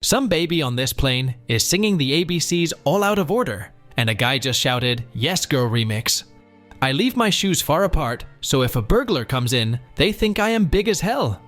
Some baby on this plane is singing the ABCs all out of order, and a guy just shouted, "Yes Girl remix." I leave my shoes far apart, so if a burglar comes in, they think I am big as hell.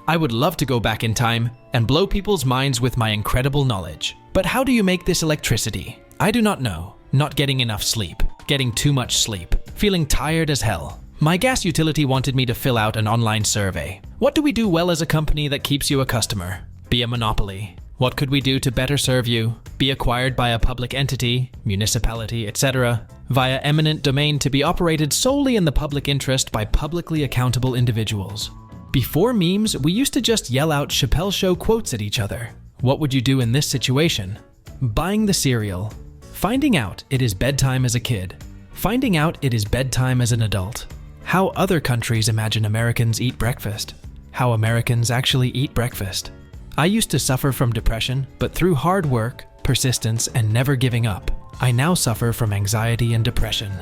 I would love to go back in time and blow people's minds with my incredible knowledge. But how do you make this electricity? I do not know. Not getting enough sleep, getting too much sleep, feeling tired as hell. My gas utility wanted me to fill out an online survey. What do we do well as a company that keeps you a customer? Be a monopoly. What could we do to better serve you? Be acquired by a public entity, municipality, etc., via eminent domain to be operated solely in the public interest by publicly accountable individuals. Before memes, we used to just yell out Chappelle Show quotes at each other. What would you do in this situation? Buying the cereal. Finding out it is bedtime as a kid. Finding out it is bedtime as an adult. How other countries imagine Americans eat breakfast. How Americans actually eat breakfast. I used to suffer from depression, but through hard work, persistence, and never giving up, I now suffer from anxiety and depression.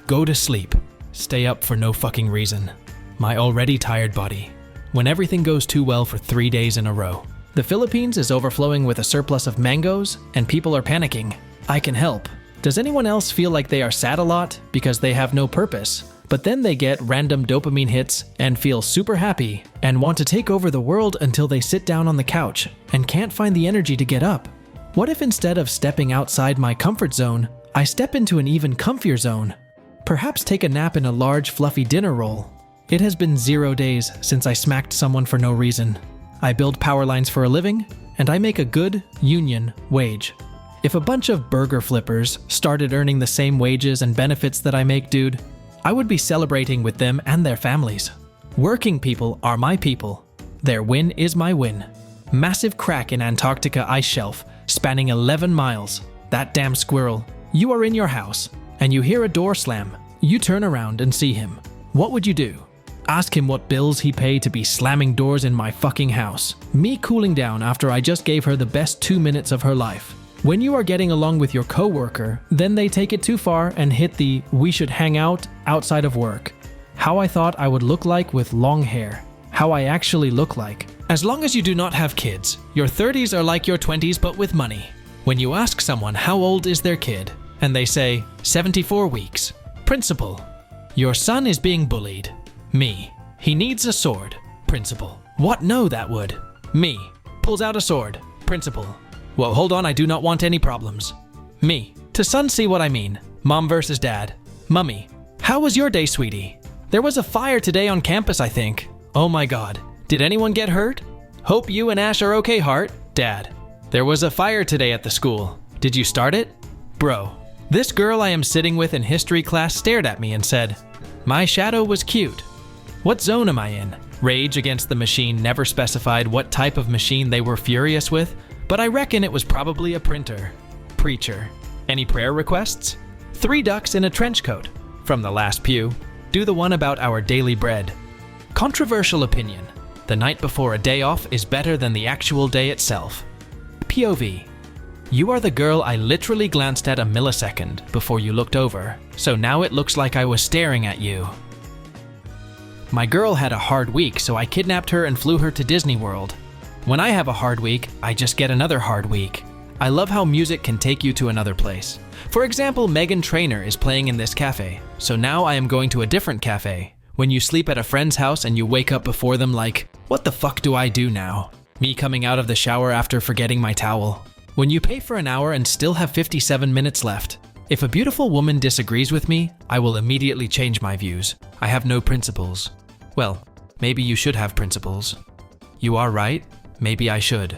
Go to sleep. Stay up for no fucking reason. My already tired body. When everything goes too well for 3 days in a row. The Philippines is overflowing with a surplus of mangoes, and people are panicking. I can help. Does anyone else feel like they are sad a lot because they have no purpose? But then they get random dopamine hits and feel super happy and want to take over the world until they sit down on the couch and can't find the energy to get up. What if instead of stepping outside my comfort zone, I step into an even comfier zone? Perhaps take a nap in a large fluffy dinner roll. It has been 0 days since I smacked someone for no reason. I build power lines for a living, and I make a good union wage. If a bunch of burger flippers started earning the same wages and benefits that I make, dude, I would be celebrating with them and their families. Working people are my people. Their win is my win. Massive crack in Antarctica ice shelf, spanning 11 miles. That damn squirrel. You are in your house, and you hear a door slam. You turn around and see him. What would you do? Ask him what bills he paid to be slamming doors in my fucking house. Me cooling down after I just gave her the best 2 minutes of her life. When you are getting along with your coworker, then they take it too far and hit the "we should hang out" outside of work. How I thought I would look like with long hair. How I actually look like. As long as you do not have kids, your 30s are like your 20s but with money. When you ask someone how old is their kid, and they say 74 weeks. Principal: your son is being bullied. Me: he needs a sword. Principal: what? No, that would. Me: pulls out a sword. Principal: well, hold on, I do not want any problems. Me: to son, see what I mean. Mom versus dad. Mummy: how was your day, sweetie? There was a fire today on campus, I think. Oh my god. Did anyone get hurt? Hope you and Ash are okay, heart. Dad: there was a fire today at the school. Did you start it? Bro: this girl I am sitting with in history class stared at me and said, "My shadow was cute." What zone am I in? Rage Against the Machine never specified what type of machine they were furious with, but I reckon it was probably a printer. Preacher: any prayer requests? 3 ducks in a trench coat. From the last pew. Do the one about our daily bread. Controversial opinion: the night before a day off is better than the actual day itself. POV: you are the girl I literally glanced at a millisecond before you looked over, so now it looks like I was staring at you. My girl had a hard week, so I kidnapped her and flew her to Disney World. When I have a hard week, I just get another hard week. I love how music can take you to another place. For example, Meghan Trainor is playing in this cafe, so now I am going to a different cafe. When you sleep at a friend's house and you wake up before them like, what the fuck do I do now? Me coming out of the shower after forgetting my towel. When you pay for an hour and still have 57 minutes left. If a beautiful woman disagrees with me, I will immediately change my views. I have no principles. Well, maybe you should have principles. You are right. Maybe I should.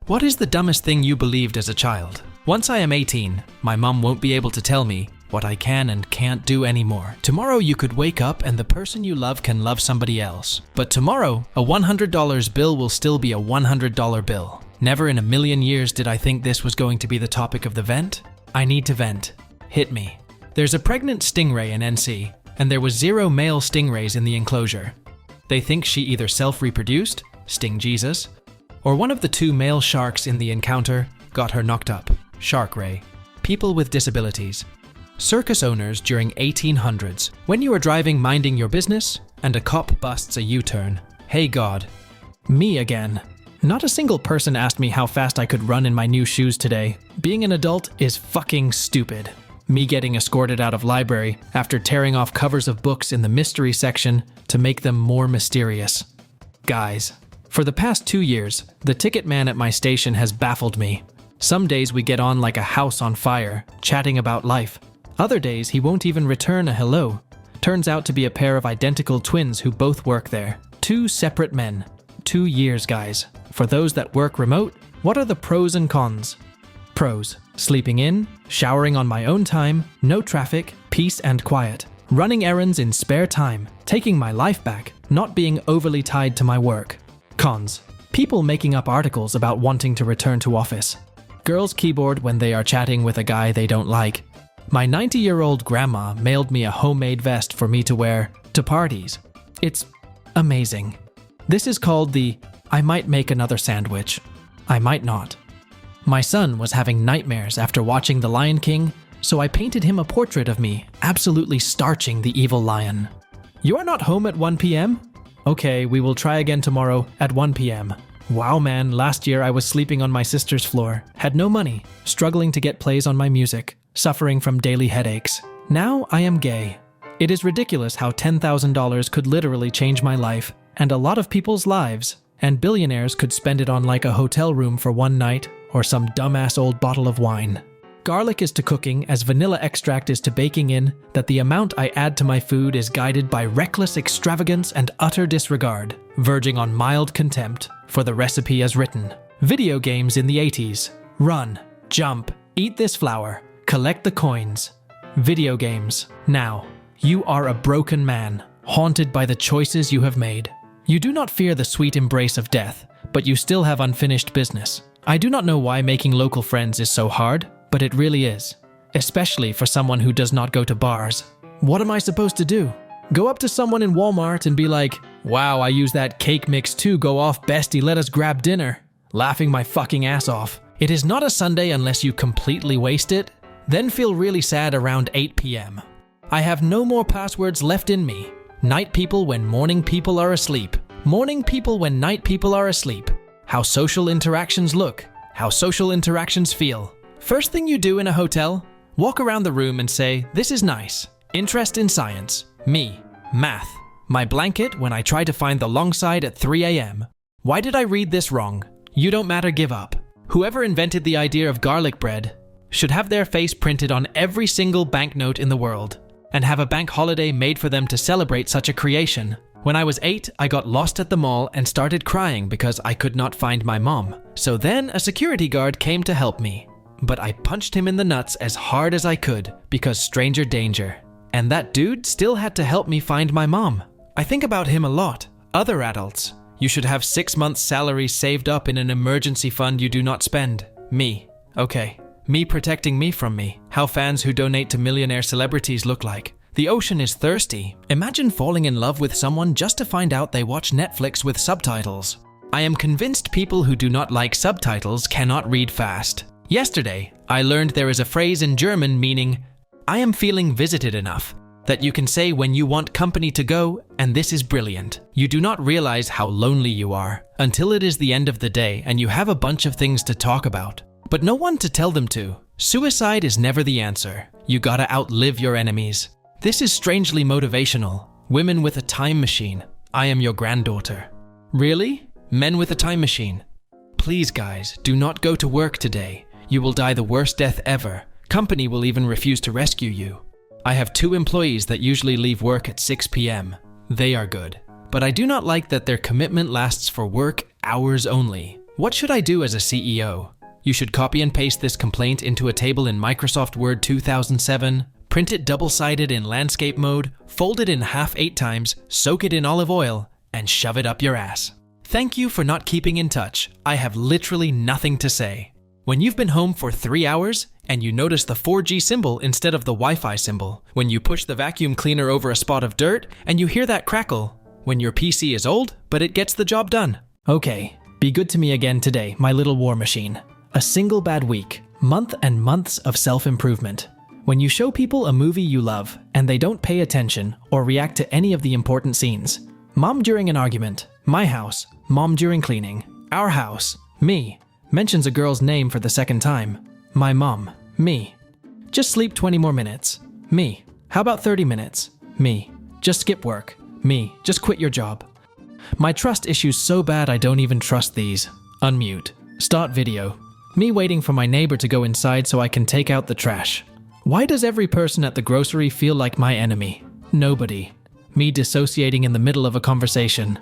What is the dumbest thing you believed as a child? Once I am 18, my mom won't be able to tell me what I can and can't do anymore. Tomorrow you could wake up and the person you love can love somebody else. But tomorrow, a $100 bill will still be a $100 bill. Never in a million years did I think this was going to be the topic of the vent. I need to vent. Hit me. There's a pregnant stingray in NC, and there was 0 male stingrays in the enclosure. They think she either self-reproduced, Sting Jesus, or one of the 2 male sharks in the encounter got her knocked up. Shark ray. People with disabilities. Circus owners during 1800s. When you are driving minding your business, and a cop busts a U-turn. Hey God. Me again. Not a single person asked me how fast I could run in my new shoes today. Being an adult is fucking stupid. Me getting escorted out of library after tearing off covers of books in the mystery section to make them more mysterious. Guys, for the past 2 years, the ticket man at my station has baffled me. Some days we get on like a house on fire, chatting about life. Other days he won't even return a hello. Turns out to be a pair of identical twins who both work there. 2 separate men. 2 years, guys. For those that work remote, what are the pros and cons? Pros: sleeping in, showering on my own time, no traffic, peace and quiet, running errands in spare time, taking my life back, not being overly tied to my work. Cons: people making up articles about wanting to return to office. Girls keyboard when they are chatting with a guy they don't like. My 90-year-old grandma mailed me a homemade vest for me to wear to parties. It's amazing. This is called the I might make another sandwich. I might not. My son was having nightmares after watching The Lion King, so I painted him a portrait of me absolutely starching the evil lion. You are not home at 1 p.m.? Okay, we will try again tomorrow at 1 p.m. Wow man, last year I was sleeping on my sister's floor, had no money, struggling to get plays on my music, suffering from daily headaches. Now I am gay. It is ridiculous how $10,000 could literally change my life, and a lot of people's lives, and billionaires could spend it on like a hotel room for one night, or some dumbass old bottle of wine. Garlic is to cooking as vanilla extract is to baking in that the amount I add to my food is guided by reckless extravagance and utter disregard, verging on mild contempt for the recipe as written. Video games in the 80s. Run, jump, eat this flower, collect the coins. Video games. Now, you are a broken man, haunted by the choices you have made. You do not fear the sweet embrace of death, but you still have unfinished business. I do not know why making local friends is so hard, but it really is. Especially for someone who does not go to bars. What am I supposed to do? Go up to someone in Walmart and be like, "Wow, I used that cake mix too, go off bestie, let us grab dinner." Laughing my fucking ass off. It is not a Sunday unless you completely waste it. Then feel really sad around 8 p.m. I have no more passwords left in me. Night people when morning people are asleep. Morning people when night people are asleep. How social interactions look. How social interactions feel. First thing you do in a hotel, walk around the room and say, "This is nice." Interest in science. Me. Math. My blanket when I try to find the long side at 3 a.m. Why did I read this wrong? You don't matter, give up. Whoever invented the idea of garlic bread should have their face printed on every single banknote in the world, and have a bank holiday made for them to celebrate such a creation. When I was 8, I got lost at the mall and started crying because I could not find my mom. So then a security guard came to help me. But I punched him in the nuts as hard as I could because stranger danger. And that dude still had to help me find my mom. I think about him a lot. Other adults. You should have 6 months' salary saved up in an emergency fund you do not spend. Me. Okay. Me protecting me from me. How fans who donate to millionaire celebrities look like. The ocean is thirsty. Imagine falling in love with someone just to find out they watch Netflix with subtitles. I am convinced people who do not like subtitles cannot read fast. Yesterday, I learned there is a phrase in German meaning, "I am feeling visited enough," that you can say when you want company to go, and this is brilliant. You do not realize how lonely you are until it is the end of the day and you have a bunch of things to talk about, but no one to tell them to. Suicide is never the answer. You gotta outlive your enemies. This is strangely motivational. Women with a time machine. I am your granddaughter. Really? Men with a time machine. Please guys, do not go to work today. You will die the worst death ever. Company will even refuse to rescue you. I have 2 employees that usually leave work at 6 p.m. They are good. But I do not like that their commitment lasts for work hours only. What should I do as a CEO? You should copy and paste this complaint into a table in Microsoft Word 2007, print it double-sided in landscape mode, fold it in half 8 times, soak it in olive oil, and shove it up your ass. Thank you for not keeping in touch. I have literally nothing to say. When you've been home for 3 hours and you notice the 4G symbol instead of the Wi-Fi symbol, when you push the vacuum cleaner over a spot of dirt and you hear that crackle, when your PC is old, but it gets the job done. Okay, be good to me again today, my little war machine. A single bad week, month and months of self-improvement. When you show people a movie you love and they don't pay attention or react to any of the important scenes. Mom during an argument, my house, mom during cleaning. Our house. Me. Mentions a girl's name for the second time. My mom. Me. Just sleep 20 more minutes. Me. How about 30 minutes? Me. Just skip work. Me. Just quit your job. My trust issue's so bad I don't even trust these. Unmute. Start video. Me waiting for my neighbor to go inside so I can take out the trash. Why does every person at the grocery feel like my enemy? Nobody. Me dissociating in the middle of a conversation.